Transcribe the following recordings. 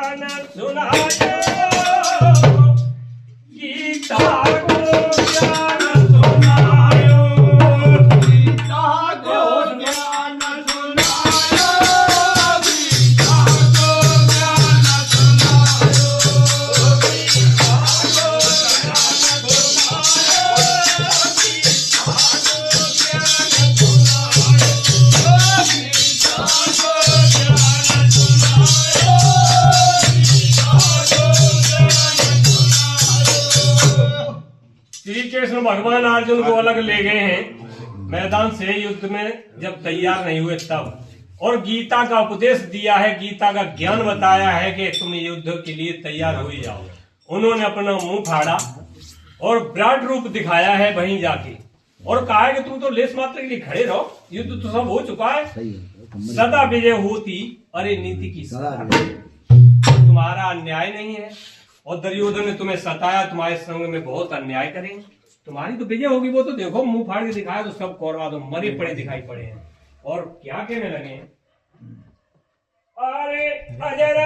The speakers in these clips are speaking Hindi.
ज्ञान सुनायो गीता को ज्ञान सुनायो गीता को ज्ञान सुनायो गीता को ज्ञान सुनायो गीता को श्री कृष्ण भगवान अर्जुन को अलग ले गए हैं मैदान से युद्ध में जब तैयार नहीं हुए तब, और गीता का उपदेश दिया है, गीता का ज्ञान बताया है कि तुम युद्ध के लिए तैयार हो जाओ। उन्होंने अपना मुंह फाड़ा और विराट रूप दिखाया है वहीं जाके, और कहा है कि तुम तो लेस मात्र के लिए खड़े रहो, युद्ध तो सब हो चुका है, सदा विजय होती अरे नीति की तुम्हारा अन्याय नहीं है, और दुर्योधन ने तुम्हें सताया, तुम्हारे संग में बहुत अन्याय करेंगे, तुम्हारी तो विजय होगी। वो तो देखो मुंह फाड़ के दिखाया तो सब कौरवा तो मरे पड़े दिखाई पड़े हैं। और क्या कहने लगे हैं, अरे अजर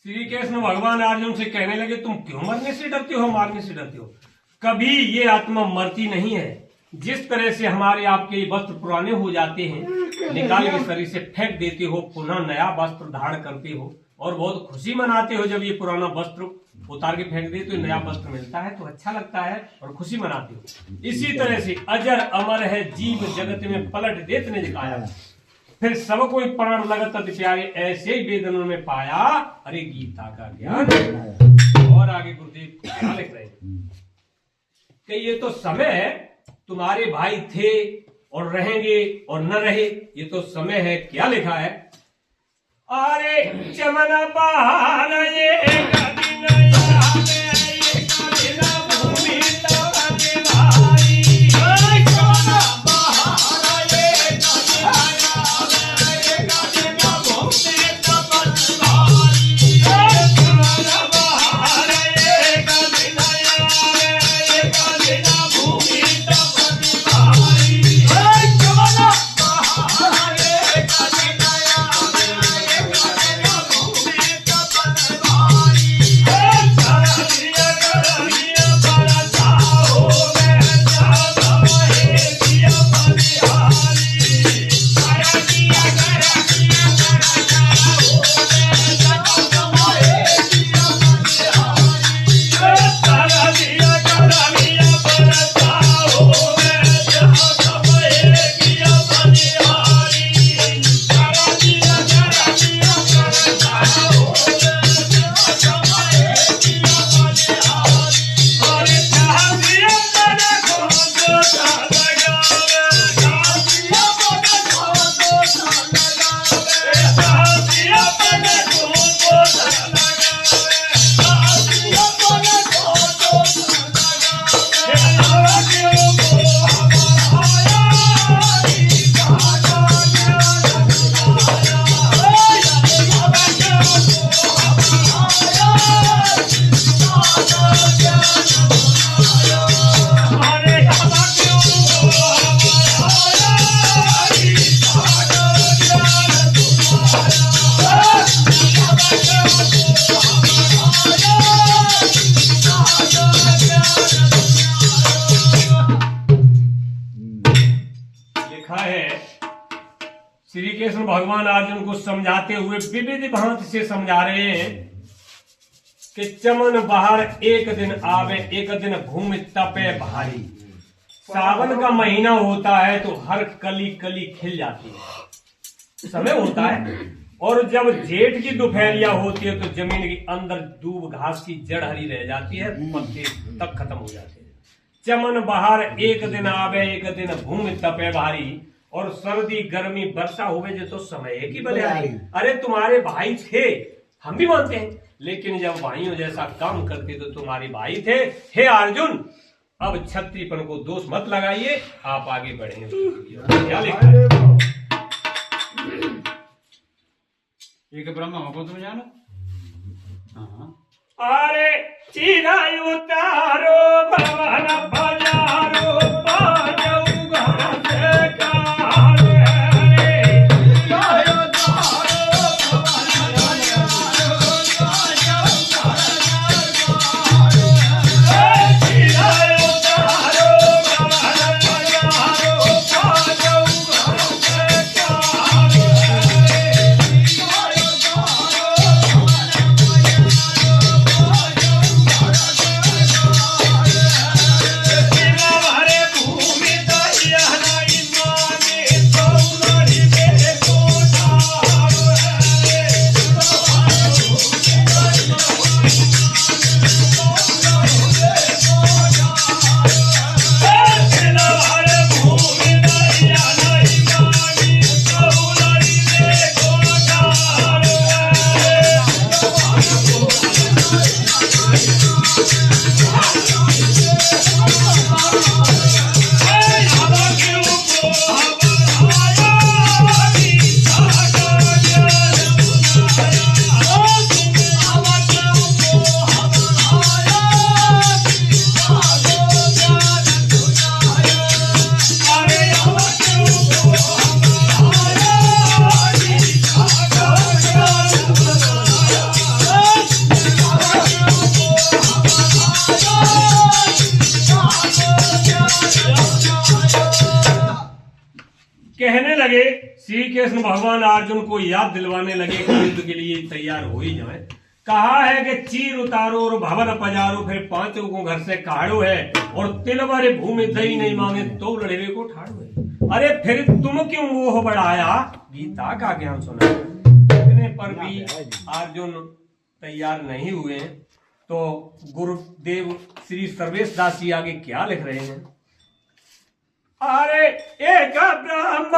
श्री कृष्ण भगवान अर्जुन से कहने लगे, तुम क्यों मरने से डरते हो, मारने से डरते हो? कभी ये आत्मा मरती नहीं है। जिस तरह से हमारे आपके वस्त्र पुराने हो जाते हैं, निकाल के शरीर से फेंक देते हो, पुनः नया वस्त्र धारण करते हो और बहुत खुशी मनाते हो। जब ये पुराना वस्त्र उतार के फेंक दे तो नया वस्त्र मिलता है तो अच्छा लगता है और खुशी मनाते हो। इसी तरह से अजर अमर है जीव जगत में पलट देत ने दिखाया, फिर सब कोई प्राण लगत अति प्यारे, ऐसे ही वेदनों में पाया अरे गीता का ज्ञान। और आगे गुरुदेव क्या लिख रहे हैं कि ये तो समय है, तुम्हारे भाई थे और रहेंगे और न रहे, ये तो समय है। क्या लिखा है, अरे चमन बहार ये श्री कृष्ण भगवान अर्जुन को समझाते हुए विविध भांति से समझा रहे हैं कि चमन बाहर एक दिन आवे, एक दिन घूम तपे भारी। सावन का महीना होता है तो हर कली कली खिल जाती है, समय होता है। और जब जेठ की दोपहरिया होती है तो जमीन के अंदर दूब घास की जड़ हरी रह जाती है, पत्ते तक खत्म हो जाते हैं। चमन बाहर एक दिन आवे, एक दिन घूम तपे भारी। और सर्दी गर्मी वर्षा होवे जो तो समय एक ही बलिहारी। अरे तुम्हारे भाई थे, हम भी मानते हैं, लेकिन जब भाइयों जैसा काम करते तो तुम्हारे भाई थे। हे अर्जुन, अब क्षत्रियपन को दोष मत लगाइए, आप आगे बढ़ेंगे। क्या लिखा है? एक ब्रह्म को तुम जानो। अरे चीरा उतारो भवन बजारो बाजू घर से कार रे। कहने लगे, श्री कृष्ण भगवान अर्जुन को याद दिलवाने लगे कि युद्ध के लिए तैयार हो ही जाए। कहा है कि चीर उतारो और भवन पजारो, फिर पांचों को घर से काढ़ो है। और तिलवर भूमि दही नहीं मांगे तो लड़वे को ठाड़ो है। अरे फिर तुम क्यों मोह बढ़ाया, गीता का ज्ञान सुना। इतने पर भी अर्जुन तैयार नहीं हुए तो गुरुदेव श्री सर्वेश दास जी आगे क्या लिख रहे हैं? अरे एक ब्रह्म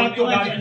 छोड़ती हूँ तुम्हें गाड़ी।